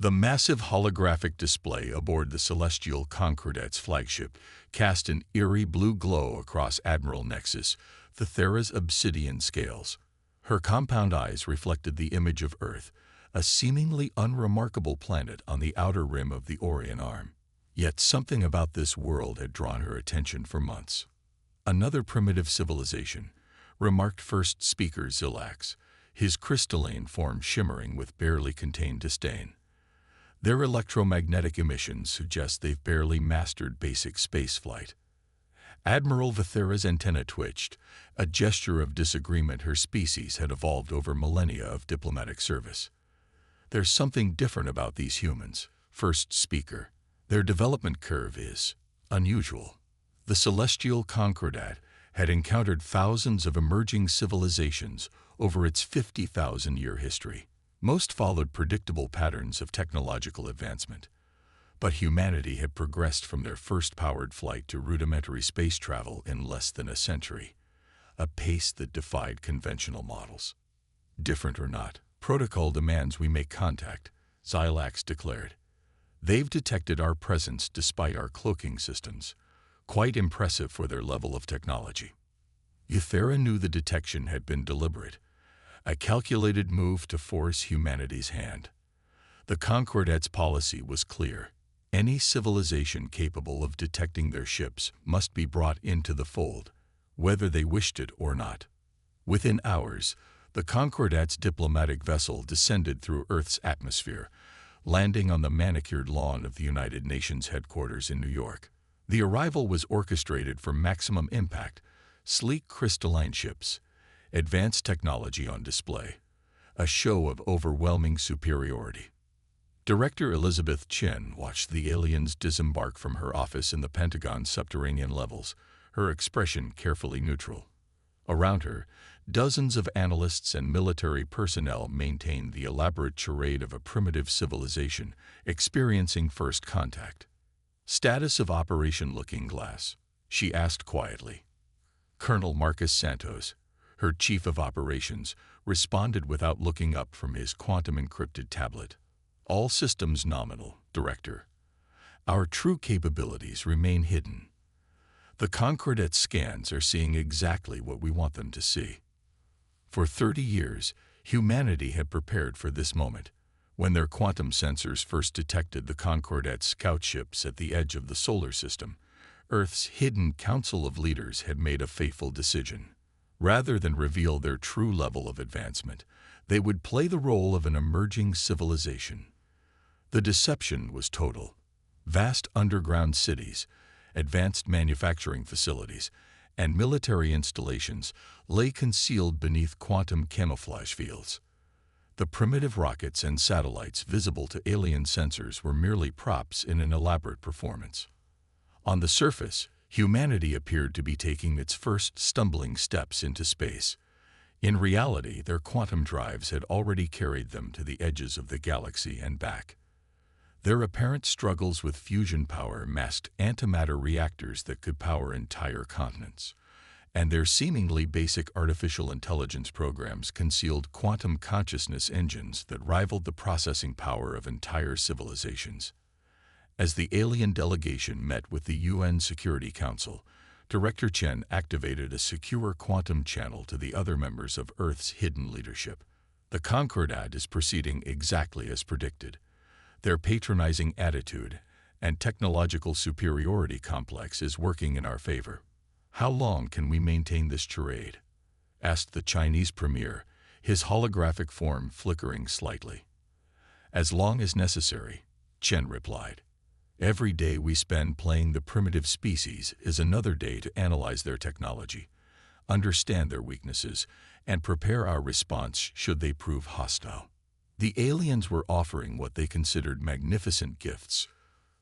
The massive holographic display aboard the celestial Concordet's flagship cast an eerie blue glow across Admiral Nexus, Vithera's obsidian scales. Her compound eyes reflected the image of Earth, a seemingly unremarkable planet on the outer rim of the Orion Arm. Yet something about this world had drawn her attention for months. "Another primitive civilization," remarked first speaker Zilax, his crystalline form shimmering with barely contained disdain. "Their electromagnetic emissions suggest they've barely mastered basic spaceflight." Admiral Vithera's antenna twitched, a gesture of disagreement her species had evolved over millennia of diplomatic service. "There's something different about these humans," first speaker. "Their development curve is unusual." The celestial Concordat had encountered thousands of emerging civilizations over its 50,000-year history. Most followed predictable patterns of technological advancement. But humanity had progressed from their first powered flight to rudimentary space travel in less than a century, a pace that defied conventional models. "Different or not, protocol demands we make contact," Zilax declared. "They've detected our presence despite our cloaking systems. Quite impressive for their level of technology." Vithera knew the detection had been deliberate, a calculated move to force humanity's hand. The Concordat's policy was clear. Any civilization capable of detecting their ships must be brought into the fold, whether they wished it or not. Within hours, the Concordat's diplomatic vessel descended through Earth's atmosphere, landing on the manicured lawn of the United Nations headquarters in New York. The arrival was orchestrated for maximum impact: sleek crystalline ships, advanced technology on display, a show of overwhelming superiority. Director Elizabeth Chen watched the aliens disembark from her office in the Pentagon's subterranean levels, her expression carefully neutral. Around her, dozens of analysts and military personnel maintained the elaborate charade of a primitive civilization experiencing first contact. "Status of Operation Looking Glass?" she asked quietly. Colonel Marcus Santos, her chief of operations, responded without looking up from his quantum-encrypted tablet. "All systems nominal, Director. Our true capabilities remain hidden. The Concordat scans are seeing exactly what we want them to see." For 30 years, humanity had prepared for this moment. When their quantum sensors first detected the Concordat scout ships at the edge of the solar system, Earth's hidden council of leaders had made a fateful decision. Rather than reveal their true level of advancement, they would play the role of an emerging civilization. The deception was total. Vast underground cities, advanced manufacturing facilities, and military installations lay concealed beneath quantum camouflage fields. The primitive rockets and satellites visible to alien sensors were merely props in an elaborate performance. On the surface, humanity appeared to be taking its first stumbling steps into space. In reality, their quantum drives had already carried them to the edges of the galaxy and back. Their apparent struggles with fusion power masked antimatter reactors that could power entire continents, and their seemingly basic artificial intelligence programs concealed quantum consciousness engines that rivaled the processing power of entire civilizations. As the alien delegation met with the UN Security Council, Director Chen activated a secure quantum channel to the other members of Earth's hidden leadership. "The Concordat is proceeding exactly as predicted. Their patronizing attitude and technological superiority complex is working in our favor. How long can we maintain this charade?" asked the Chinese premier, his holographic form flickering slightly. "As long as necessary," Chen replied. "Every day we spend playing the primitive species is another day to analyze their technology, understand their weaknesses, and prepare our response should they prove hostile." The aliens were offering what they considered magnificent gifts: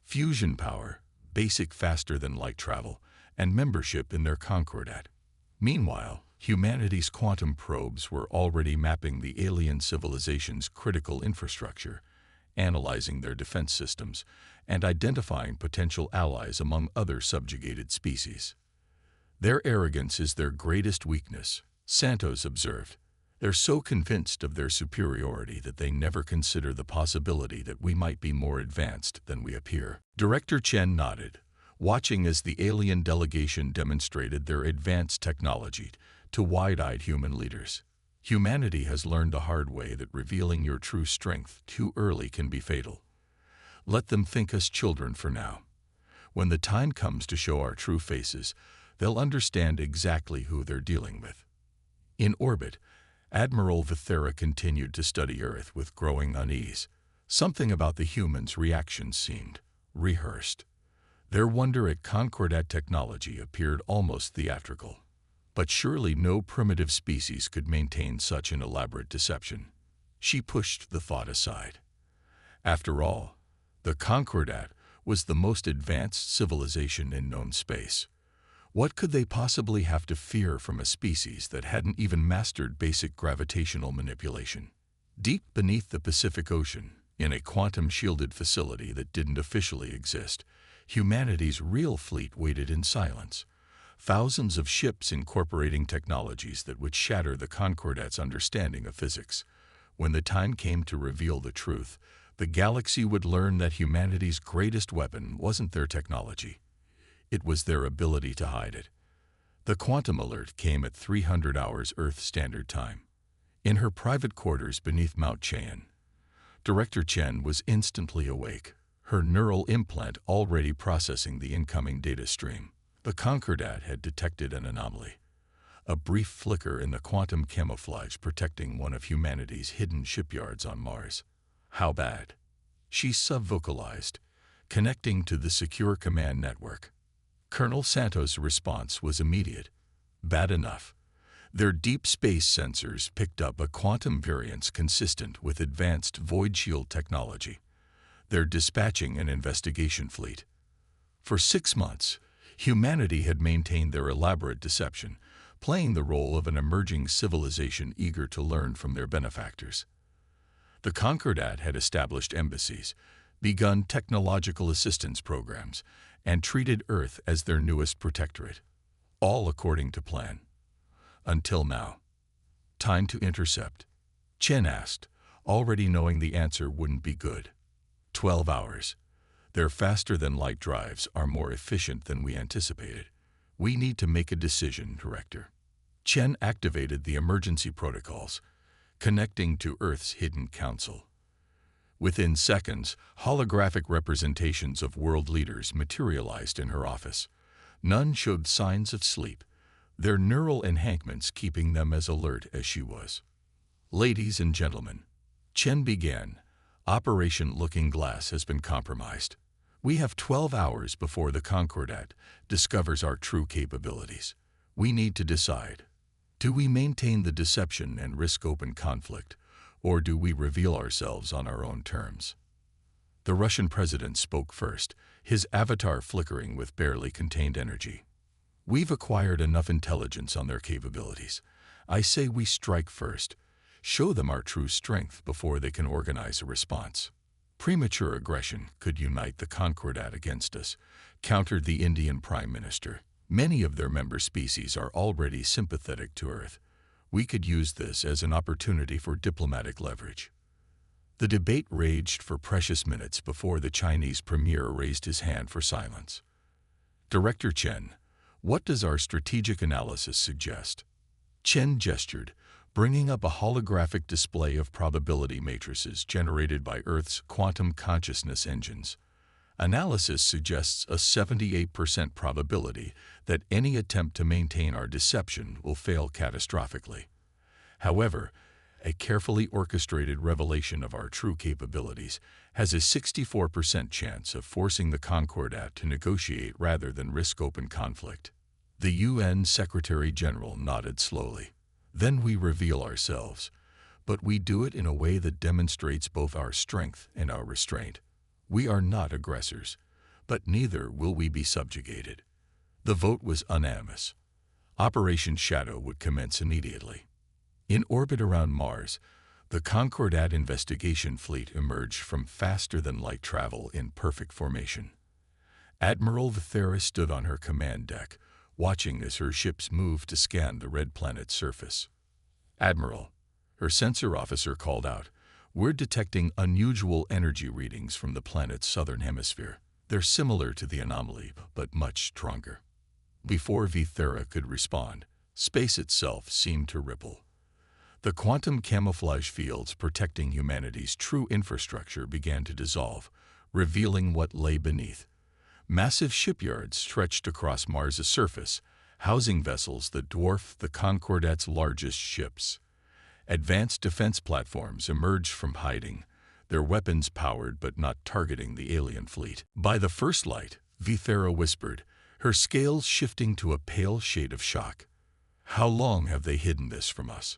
fusion power, basic faster-than-light travel, and membership in their Concordat. Meanwhile, humanity's quantum probes were already mapping the alien civilization's critical infrastructure, analyzing their defense systems, and identifying potential allies among other subjugated species. "Their arrogance is their greatest weakness," Santos observed. They're so convinced of their superiority that they never consider the possibility that we might be more advanced than we appear. Director Chen nodded, watching as the alien delegation demonstrated their advanced technology to wide-eyed human leaders. Humanity has learned the hard way that revealing your true strength too early can be fatal. Let them think us children for now. When the time comes to show our true faces, they'll understand exactly who they're dealing with. In orbit, Admiral Vithera continued to study Earth with growing unease. Something about the humans' reactions seemed rehearsed. Their wonder at Concordat technology appeared almost theatrical. But surely no primitive species could maintain such an elaborate deception. She pushed the thought aside. After all, the Concordat was the most advanced civilization in known space. What could they possibly have to fear from a species that hadn't even mastered basic gravitational manipulation? Deep beneath the Pacific Ocean, in a quantum-shielded facility that didn't officially exist, humanity's real fleet waited in silence. Thousands of ships incorporating technologies that would shatter the Concordat's understanding of physics. When the time came to reveal the truth, the galaxy would learn that humanity's greatest weapon wasn't their technology. It was their ability to hide it. The quantum alert came at 300 hours Earth Standard Time. In her private quarters beneath Mount Cheyenne, Director Chen was instantly awake, her neural implant already processing the incoming data stream. The Concordat had detected an anomaly. A brief flicker in the quantum camouflage protecting one of humanity's hidden shipyards on Mars. How bad? She sub-vocalized, connecting to the secure command network. Colonel Santos' response was immediate. Bad enough. Their deep space sensors picked up a quantum variance consistent with advanced void shield technology. They're dispatching an investigation fleet. For 6 months, humanity had maintained their elaborate deception, playing the role of an emerging civilization eager to learn from their benefactors. The Concordat had established embassies, begun technological assistance programs, and treated Earth as their newest protectorate, all according to plan. Until now. Time to intercept, Chen asked, already knowing the answer wouldn't be good. 12 hours. Their faster-than-light drives are more efficient than we anticipated. We need to make a decision, Director. Chen activated the emergency protocols, connecting to Earth's hidden council. Within seconds, holographic representations of world leaders materialized in her office. None showed signs of sleep, their neural enhancements keeping them as alert as she was. Ladies and gentlemen, Chen began, Operation Looking Glass has been compromised. We have 12 hours before the Concordat discovers our true capabilities. We need to decide. Do we maintain the deception and risk open conflict, or do we reveal ourselves on our own terms? The Russian president spoke first, his avatar flickering with barely contained energy. We've acquired enough intelligence on their capabilities. I say we strike first, show them our true strength before they can organize a response. Premature aggression could unite the Concordat against us, countered the Indian Prime Minister. Many of their member species are already sympathetic to Earth. We could use this as an opportunity for diplomatic leverage. The debate raged for precious minutes before the Chinese premier raised his hand for silence. Director Chen, what does our strategic analysis suggest? Chen gestured, bringing up a holographic display of probability matrices generated by Earth's quantum consciousness engines. Analysis suggests a 78% probability that any attempt to maintain our deception will fail catastrophically. However, a carefully orchestrated revelation of our true capabilities has a 64% chance of forcing the Concordat to negotiate rather than risk open conflict. The UN Secretary-General nodded slowly. Then we reveal ourselves, but we do it in a way that demonstrates both our strength and our restraint. We are not aggressors, but neither will we be subjugated. The vote was unanimous. Operation Shadow would commence immediately. In orbit around Mars, the Concordat investigation fleet emerged from faster-than-light travel in perfect formation. Admiral Vithera stood on her command deck, watching as her ships moved to scan the red planet's surface. Admiral, Her sensor officer called out, "We're detecting unusual energy readings from the planet's southern hemisphere. They're similar to the anomaly, but much stronger." Before Vithera could respond, space itself seemed to ripple. The quantum camouflage fields protecting humanity's true infrastructure began to dissolve, revealing what lay beneath. Massive shipyards stretched across Mars' surface, housing vessels that dwarfed the Concordat's largest ships. Advanced defense platforms emerged from hiding, their weapons powered but not targeting the alien fleet. By the first light, Vithera whispered, her scales shifting to a pale shade of shock. "How long have they hidden this from us?"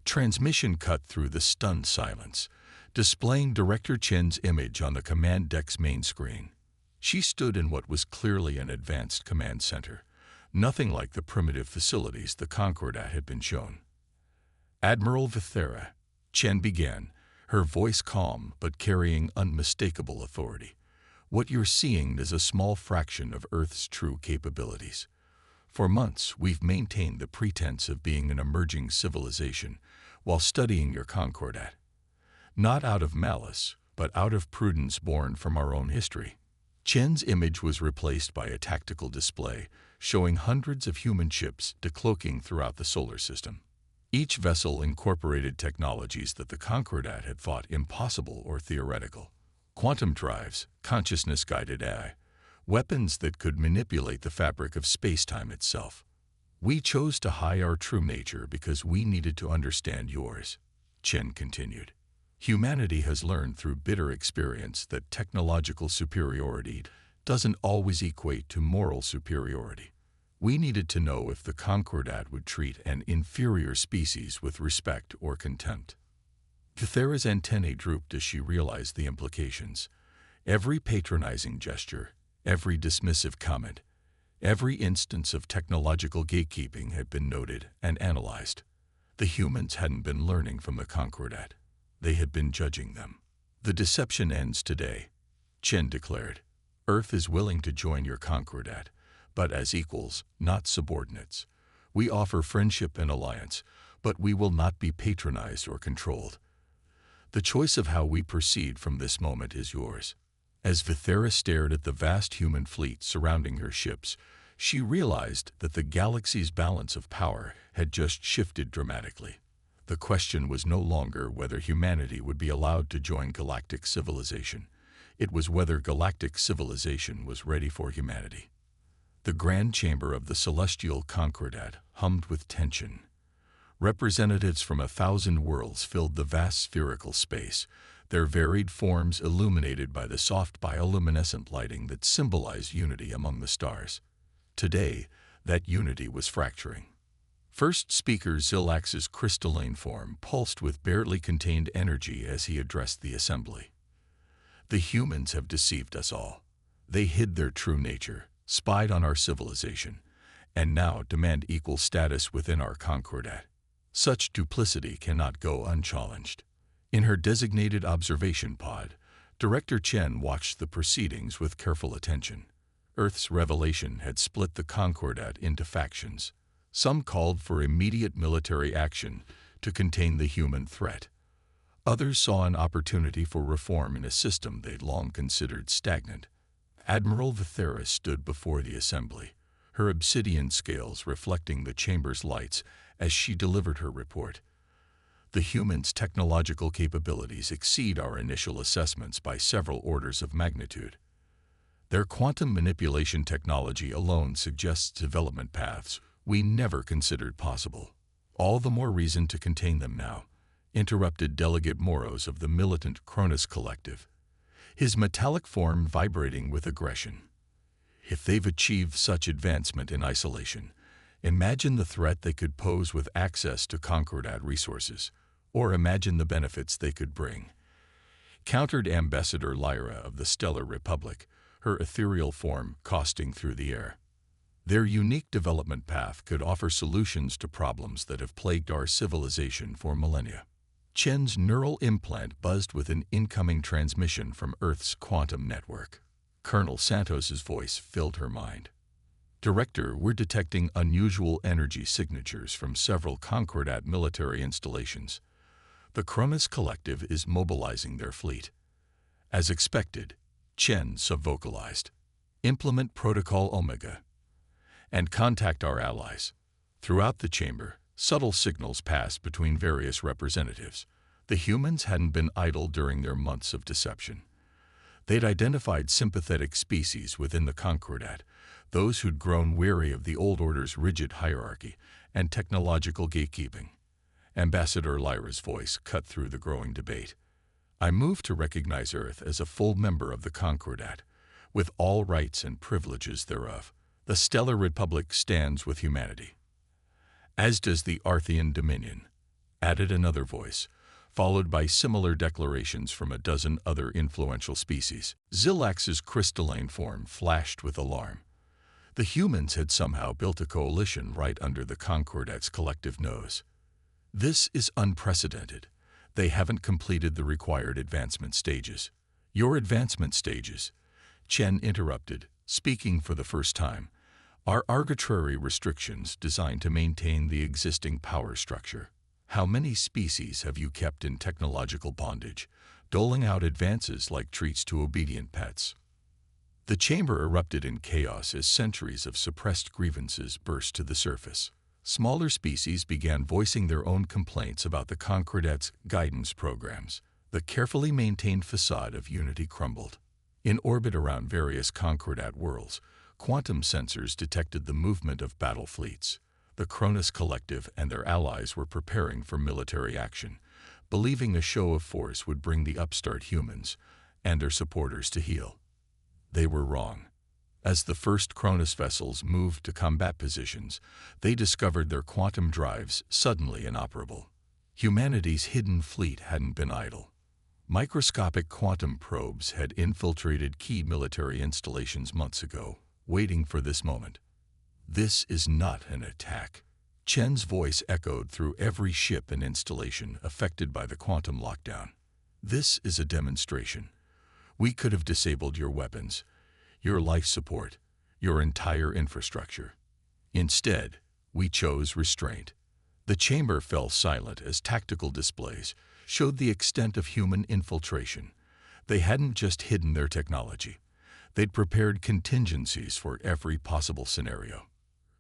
Transmission cut through the stunned silence, displaying Director Chen's image on the command deck's main screen. She stood in what was clearly an advanced command center, nothing like the primitive facilities the Concordat had been shown. "Admiral Vithera," Chen began, her voice calm but carrying unmistakable authority. "What you're seeing is a small fraction of Earth's true capabilities. For months, we've maintained the pretense of being an emerging civilization while studying your Concordat. Not out of malice, but out of prudence born from our own history." Chen's image was replaced by a tactical display showing hundreds of human ships decloaking throughout the solar system. Each vessel incorporated technologies that the Concordat had thought impossible or theoretical. Quantum drives, consciousness-guided AI, weapons that could manipulate the fabric of space-time itself. "We chose to hide our true nature because we needed to understand yours," Chen continued. "Humanity has learned through bitter experience that technological superiority doesn't always equate to moral superiority. We needed to know if the Concordat would treat an inferior species with respect or contempt." Vithera's antennae drooped as she realized the implications. Every patronizing gesture, every dismissive comment, every instance of technological gatekeeping had been noted and analyzed. The humans hadn't been learning from the Concordat. They had been judging them. "The deception ends today," Chen declared. "Earth is willing to join your Concordat, but as equals, not subordinates. We offer friendship and alliance, but we will not be patronized or controlled. The choice of how we proceed from this moment is yours." As Vithera stared at the vast human fleet surrounding her ships, she realized that the galaxy's balance of power had just shifted dramatically. The question was no longer whether humanity would be allowed to join galactic civilization. It was whether galactic civilization was ready for humanity. The grand chamber of the celestial Concordat hummed with tension. Representatives from 1,000 worlds filled the vast spherical space, their varied forms illuminated by the soft bioluminescent lighting that symbolized unity among the stars. Today, that unity was fracturing. First Speaker Zilax's crystalline form pulsed with barely contained energy as he addressed the assembly. "The humans have deceived us all. They hid their true nature, spied on our civilization, and now demand equal status within our Concordat. Such duplicity cannot go unchallenged." In her designated observation pod, Director Chen watched the proceedings with careful attention. Earth's revelation had split the Concordat into factions. Some called for immediate military action to contain the human threat. Others saw an opportunity for reform in a system they'd long considered stagnant. Admiral Vithera stood before the assembly, her obsidian scales reflecting the chamber's lights as she delivered her report. "The humans' technological capabilities exceed our initial assessments by several orders of magnitude. Their quantum manipulation technology alone suggests development paths we never considered possible. All the more reason to contain them now," interrupted Delegate Moros of the militant Cronus Collective, his metallic form vibrating with aggression. "If they've achieved such advancement in isolation, imagine the threat they could pose with access to Concordat resources, or imagine the benefits they could bring," countered Ambassador Lyra of the Stellar Republic, her ethereal form costing through the air. "Their unique development path could offer solutions to problems that have plagued our civilization for millennia." Chen's neural implant buzzed with an incoming transmission from Earth's quantum network. Colonel Santos's voice filled her mind. Director, we're detecting unusual energy signatures from several Concordat military installations. The Cronus Collective is mobilizing their fleet. As expected, Chen subvocalized. Implement Protocol Omega and contact our allies. Throughout the chamber, subtle signals passed between various representatives. The humans hadn't been idle during their months of deception. They'd identified sympathetic species within the Concordat, those who'd grown weary of the old order's rigid hierarchy and technological gatekeeping. Ambassador Lyra's voice cut through the growing debate. I move to recognize Earth as a full member of the Concordat, with all rights and privileges thereof. The Stellar Republic stands with humanity. As does the Arthean Dominion, added another voice, followed by similar declarations from a dozen other influential species. Xilax's crystalline form flashed with alarm. The humans had somehow built a coalition right under the Concordat's collective nose. This is unprecedented. They haven't completed the required advancement stages. Your advancement stages, Chen interrupted, speaking for the first time, are arbitrary restrictions designed to maintain the existing power structure. How many species have you kept in technological bondage, doling out advances like treats to obedient pets? The chamber erupted in chaos as centuries of suppressed grievances burst to the surface. Smaller species began voicing their own complaints about the Concordat's guidance programs. The carefully maintained facade of unity crumbled. In orbit around various Concordat worlds, quantum sensors detected the movement of battle fleets. The Cronus Collective and their allies were preparing for military action, believing a show of force would bring the upstart humans and their supporters to heel. They were wrong. As the first Cronus vessels moved to combat positions, they discovered their quantum drives suddenly inoperable. Humanity's hidden fleet hadn't been idle. Microscopic quantum probes had infiltrated key military installations months ago, waiting for this moment. This is not an attack. Chen's voice echoed through every ship and installation affected by the quantum lockdown. This is a demonstration. We could have disabled your weapons, your life support, your entire infrastructure. Instead, we chose restraint. The chamber fell silent as tactical displays showed the extent of human infiltration. They hadn't just hidden their technology. They'd prepared contingencies for every possible scenario.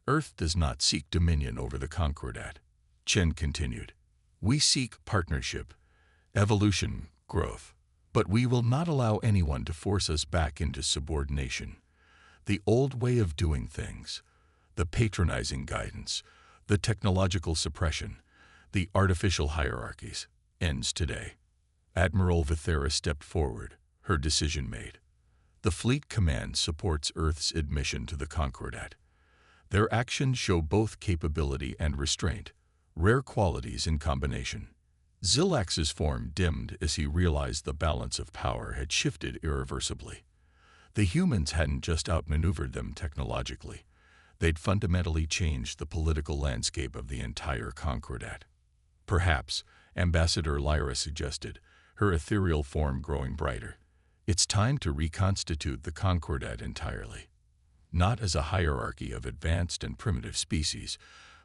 Earth does not seek dominion over the Concordat, Chen continued. We seek partnership, evolution, growth. But we will not allow anyone to force us back into subordination. The old way of doing things, the patronizing guidance, the technological suppression, the artificial hierarchies, ends today. Admiral Vithera stepped forward, her decision made. The Fleet Command supports Earth's admission to the Concordat. Their actions show both capability and restraint, rare qualities in combination. Xilax's form dimmed as he realized the balance of power had shifted irreversibly. The humans hadn't just outmaneuvered them technologically. They'd fundamentally changed the political landscape of the entire Concordat. Perhaps, Ambassador Lyra suggested, her ethereal form growing brighter. It's time to reconstitute the Concordat entirely. Not as a hierarchy of advanced and primitive species,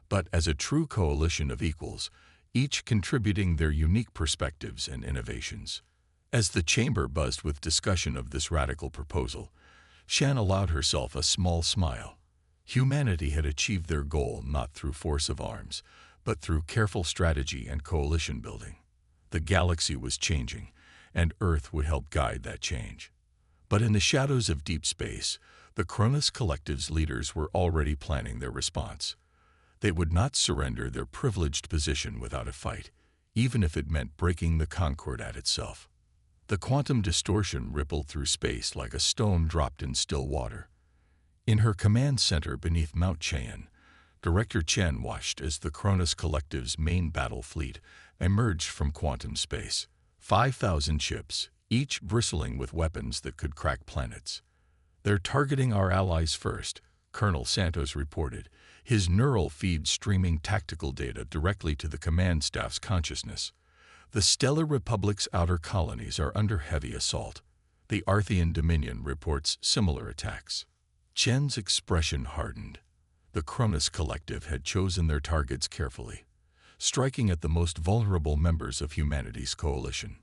but as a true coalition of equals, each contributing their unique perspectives and innovations. As the chamber buzzed with discussion of this radical proposal, Shan allowed herself a small smile. Humanity had achieved their goal not through force of arms, but through careful strategy and coalition building. The galaxy was changing, and Earth would help guide that change. But in the shadows of deep space, the Cronus Collective's leaders were already planning their response. They would not surrender their privileged position without a fight, even if it meant breaking the Concordat itself. The quantum distortion rippled through space like a stone dropped in still water. In her command center beneath Mount Cheyenne, Director Chen watched as the Cronus Collective's main battle fleet emerged from quantum space. 5,000 ships, each bristling with weapons that could crack planets. They're targeting our allies first, Colonel Santos reported, his neural feed streaming tactical data directly to the command staff's consciousness. The Stellar Republic's outer colonies are under heavy assault. The Arthean Dominion reports similar attacks. Chen's expression hardened. The Cronus Collective had chosen their targets carefully, striking at the most vulnerable members of humanity's coalition.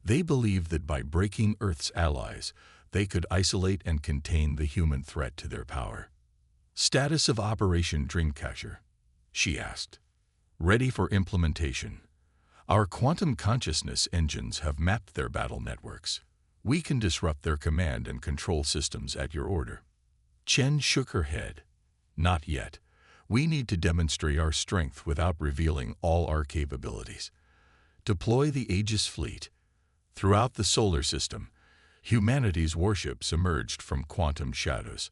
They believed that by breaking Earth's allies, they could isolate and contain the human threat to their power. "Status of Operation Dreamcatcher?" she asked. "Ready for implementation. Our quantum consciousness engines have mapped their battle networks. We can disrupt their command and control systems at your order." Chen shook her head. "Not yet. We need to demonstrate our strength without revealing all our capabilities. Deploy the Aegis fleet." Throughout the solar system, humanity's warships emerged from quantum shadows.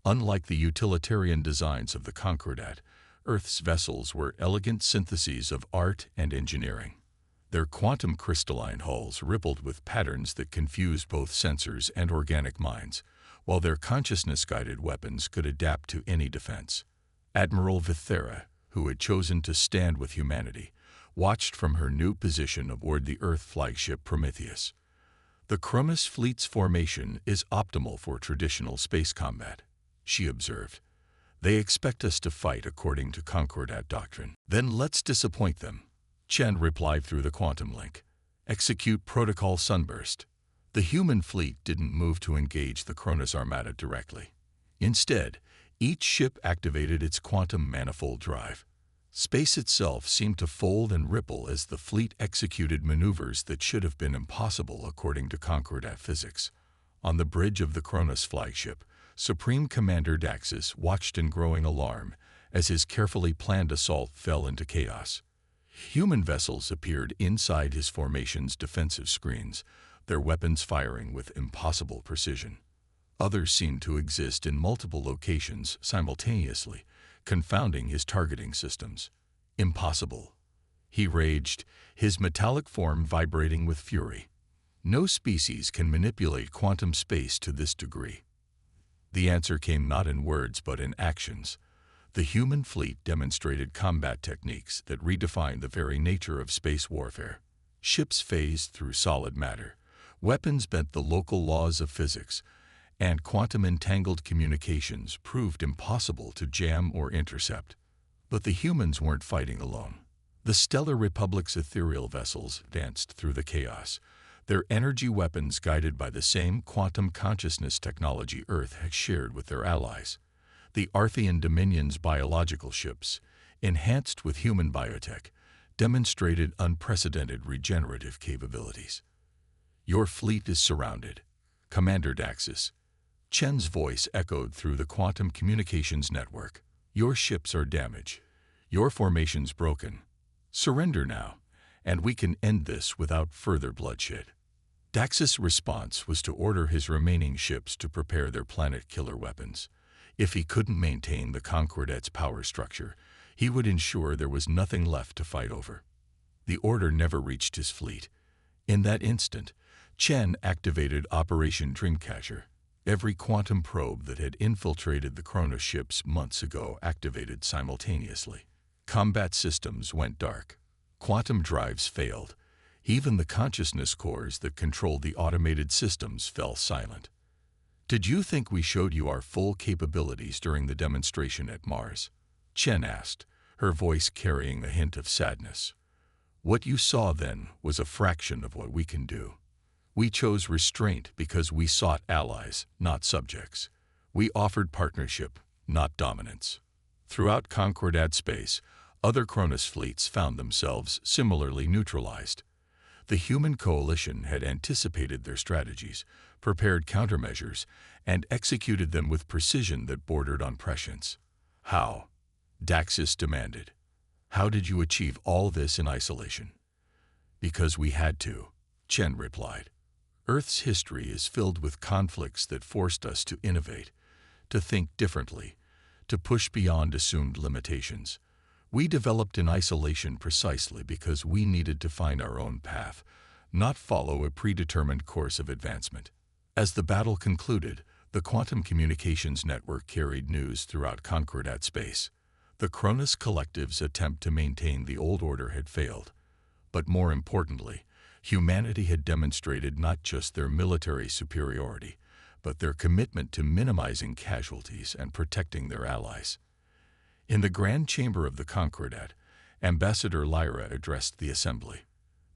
Unlike the utilitarian designs of the Concordat, Earth's vessels were elegant syntheses of art and engineering. Their quantum crystalline hulls rippled with patterns that confused both sensors and organic minds, while their consciousness-guided weapons could adapt to any defense. Admiral Vithera, who had chosen to stand with humanity, watched from her new position aboard the Earth flagship Prometheus. "The Cronus fleet's formation is optimal for traditional space combat," she observed. "They expect us to fight according to Concordat doctrine. Then let's disappoint them." Chen replied through the quantum link. "Execute Protocol Sunburst." The human fleet didn't move to engage the Cronus Armada directly. Instead, each ship activated its quantum manifold drive. Space itself seemed to fold and ripple as the fleet executed maneuvers that should have been impossible according to Concordat physics. On the bridge of the Cronus flagship, Supreme Commander Daxus watched in growing alarm as his carefully planned assault fell into chaos. Human vessels appeared inside his formation's defensive screens, their weapons firing with impossible precision. Others seemed to exist in multiple locations simultaneously, confounding his targeting systems. "Impossible," he raged, his metallic form vibrating with fury. "No species can manipulate quantum space to this degree." The answer came not in words but in actions. The human fleet demonstrated combat techniques that redefined the very nature of space warfare. Ships phased through solid matter, weapons bent the local laws of physics, and quantum-entangled communications proved impossible to jam or intercept. But the humans weren't fighting alone. The Stellar Republic's ethereal vessels danced through the chaos, their energy weapons guided by the same quantum consciousness technology Earth had shared with their allies. The Arthean Dominion's biological ships, enhanced with human biotech, demonstrated unprecedented regenerative capabilities. "Your fleet is surrounded, Commander Daxus." Chen's voice echoed through the quantum communications network. "Your ships are damaged. Your formation's broken. Surrender now, and we can end this without further bloodshed." Daxus' response was to order his remaining ships to prepare their planet-killer weapons. If he couldn't maintain the Concordat's power structure, he would ensure there was nothing left to fight over. The order never reached his fleet. In that instant, Chen activated Operation Dreamcatcher. Every quantum probe that had infiltrated the Cronus ships months ago activated simultaneously. Combat systems went dark. Quantum drives failed. Even the consciousness cores that controlled the automated systems fell silent. "Did you think we showed you our full capabilities during the demonstration at Mars?" Chen asked, her voice carrying a hint of sadness. "What you saw then was a fraction of what we can do. We chose restraint because we sought allies, not subjects. We offered partnership, not dominance." Throughout Concordat space, other Cronus fleets found themselves similarly neutralized. The human coalition had anticipated their strategies, prepared countermeasures, and executed them with precision that bordered on prescience. "How?" Daxus demanded. "How did you achieve all this in isolation?" "Because we had to," Chen replied. "Earth's history is filled with conflicts that forced us to innovate, to think differently, to push beyond assumed limitations. We developed in isolation precisely because we needed to find our own path, not follow a predetermined course of advancement." As the battle concluded, the quantum communications network carried news throughout Concordat space. The Cronus Collective's attempt to maintain the old order had failed. But more importantly, humanity had demonstrated not just their military superiority, but their commitment to minimizing casualties and protecting their allies. In the Grand Chamber of the Concordat, Ambassador Lyra addressed the assembly.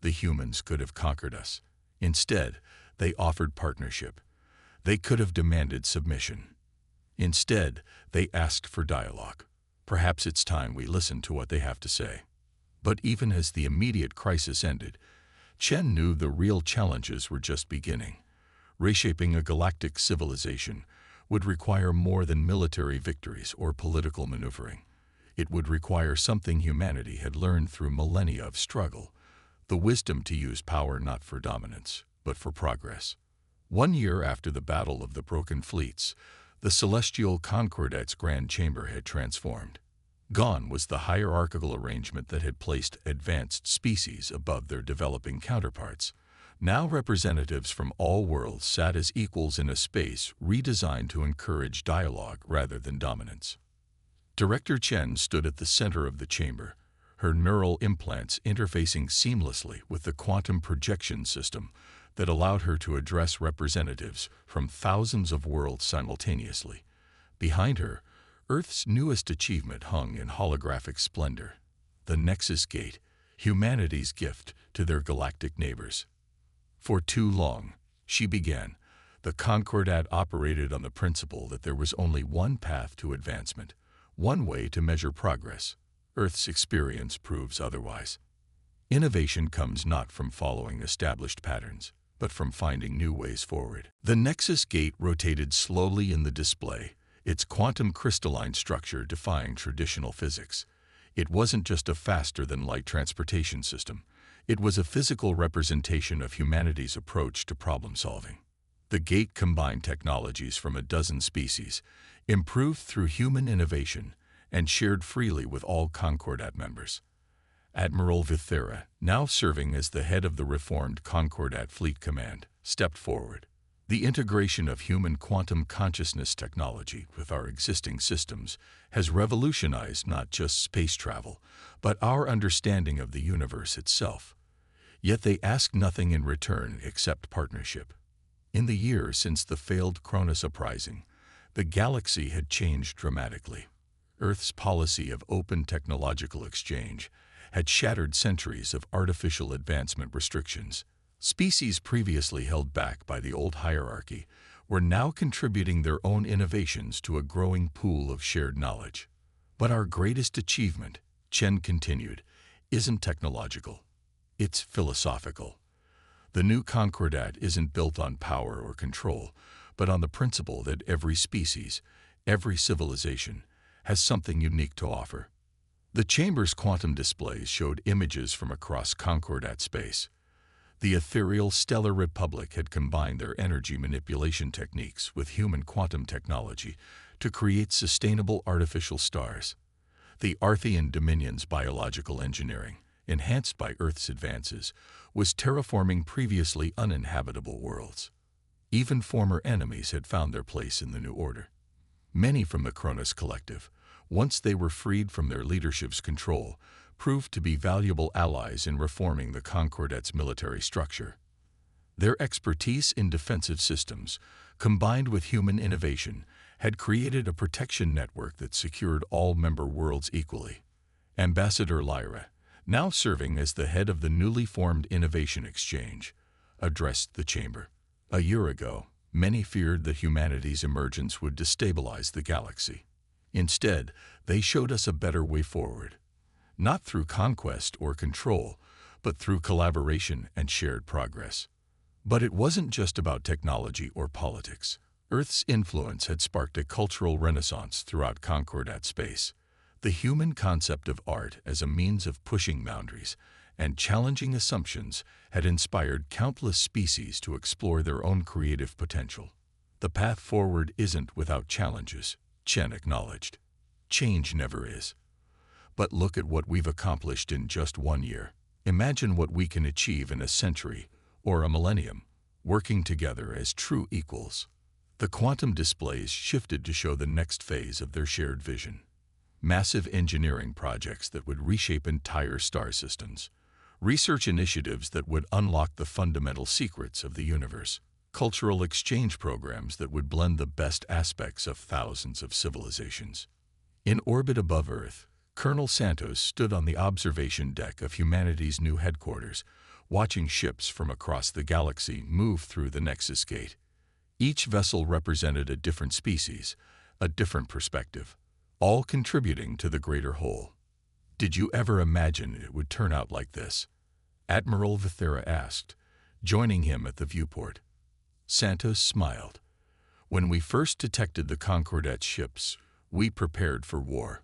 The humans could have conquered us. Instead, they offered partnership. They could have demanded submission. Instead, they asked for dialogue. Perhaps it's time we listen to what they have to say. But even as the immediate crisis ended, Chen knew the real challenges were just beginning. Reshaping a galactic civilization would require more than military victories or political maneuvering. It would require something humanity had learned through millennia of struggle, the wisdom to use power not for dominance, but for progress. 1 year after the Battle of the Broken Fleets, the Celestial Concordat's Grand Chamber had transformed. Gone was the hierarchical arrangement that had placed advanced species above their developing counterparts. Now representatives from all worlds sat as equals in a space redesigned to encourage dialogue rather than dominance. Director Chen stood at the center of the chamber, her neural implants interfacing seamlessly with the quantum projection system that allowed her to address representatives from thousands of worlds simultaneously. Behind her, Earth's newest achievement hung in holographic splendor, the Nexus Gate, humanity's gift to their galactic neighbors. For too long, she began, the Concordat operated on the principle that there was only one path to advancement, one way to measure progress. Earth's experience proves otherwise. Innovation comes not from following established patterns, but from finding new ways forward. The Nexus Gate rotated slowly in the display, its quantum crystalline structure defying traditional physics. It wasn't just a faster-than-light transportation system. It was a physical representation of humanity's approach to problem-solving. The gate combined technologies from a dozen species, improved through human innovation, and shared freely with all Concordat members. Admiral Vithera, now serving as the head of the reformed Concordat Fleet Command, stepped forward. The integration of human quantum consciousness technology with our existing systems has revolutionized not just space travel, but our understanding of the universe itself. Yet they ask nothing in return except partnership. In the years since the failed Cronus uprising, the galaxy had changed dramatically. Earth's policy of open technological exchange had shattered centuries of artificial advancement restrictions. Species previously held back by the old hierarchy were now contributing their own innovations to a growing pool of shared knowledge. But our greatest achievement, Chen continued, isn't technological. It's philosophical. The new Concordat isn't built on power or control, but on the principle that every species, every civilization, has something unique to offer. The chamber's quantum displays showed images from across Concordat space. The ethereal Stellar Republic had combined their energy manipulation techniques with human quantum technology to create sustainable artificial stars. The Arthean Dominion's biological engineering, enhanced by Earth's advances, was terraforming previously uninhabitable worlds. Even former enemies had found their place in the new order. Many from the Cronus Collective, once they were freed from their leadership's control, proved to be valuable allies in reforming the Concordat's military structure. Their expertise in defensive systems, combined with human innovation, had created a protection network that secured all member worlds equally. Ambassador Lyra, now serving as the head of the newly formed Innovation Exchange, addressed the chamber. A year ago, many feared that humanity's emergence would destabilize the galaxy. Instead, they showed us a better way forward. Not through conquest or control, but through collaboration and shared progress. But it wasn't just about technology or politics. Earth's influence had sparked a cultural renaissance throughout Concordat space. The human concept of art as a means of pushing boundaries and challenging assumptions had inspired countless species to explore their own creative potential. The path forward isn't without challenges, Chen acknowledged. Change never is. But look at what we've accomplished in just 1 year. Imagine what we can achieve in a century or a millennium, working together as true equals. The quantum displays shifted to show the next phase of their shared vision. Massive engineering projects that would reshape entire star systems. Research initiatives that would unlock the fundamental secrets of the universe. cultural exchange programs that would blend the best aspects of thousands of civilizations. In orbit above Earth, Colonel Santos stood on the observation deck of humanity's new headquarters, watching ships from across the galaxy move through the Nexus Gate. Each vessel represented a different species, a different perspective, all contributing to the greater whole. "Did you ever imagine it would turn out like this?" Admiral Vithera asked, joining him at the viewport. Santos smiled. "When we first detected the Concordat's ships, we prepared for war.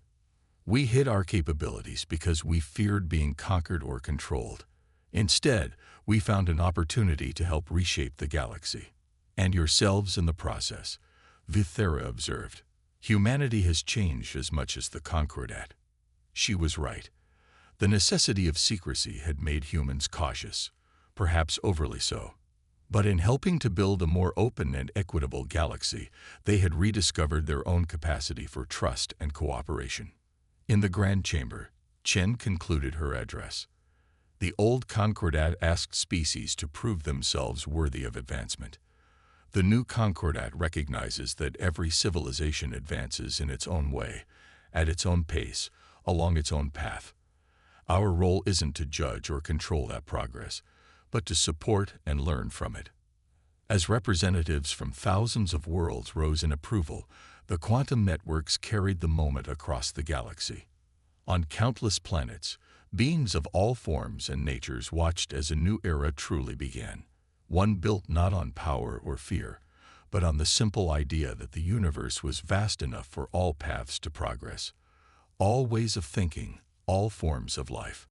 We hid our capabilities because we feared being conquered or controlled. Instead, we found an opportunity to help reshape the galaxy. And yourselves in the process," Vithera observed. "Humanity has changed as much as the Concordat." She was right. The necessity of secrecy had made humans cautious, perhaps overly so. But in helping to build a more open and equitable galaxy, they had rediscovered their own capacity for trust and cooperation. In the Grand Chamber, Chen concluded her address. The old Concordat asked species to prove themselves worthy of advancement. The new Concordat recognizes that every civilization advances in its own way, at its own pace, along its own path. Our role isn't to judge or control that progress, but to support and learn from it. As representatives from thousands of worlds rose in approval, the quantum networks carried the moment across the galaxy. On countless planets, beings of all forms and natures watched as a new era truly began. One built not on power or fear, but on the simple idea that the universe was vast enough for all paths to progress, all ways of thinking, all forms of life.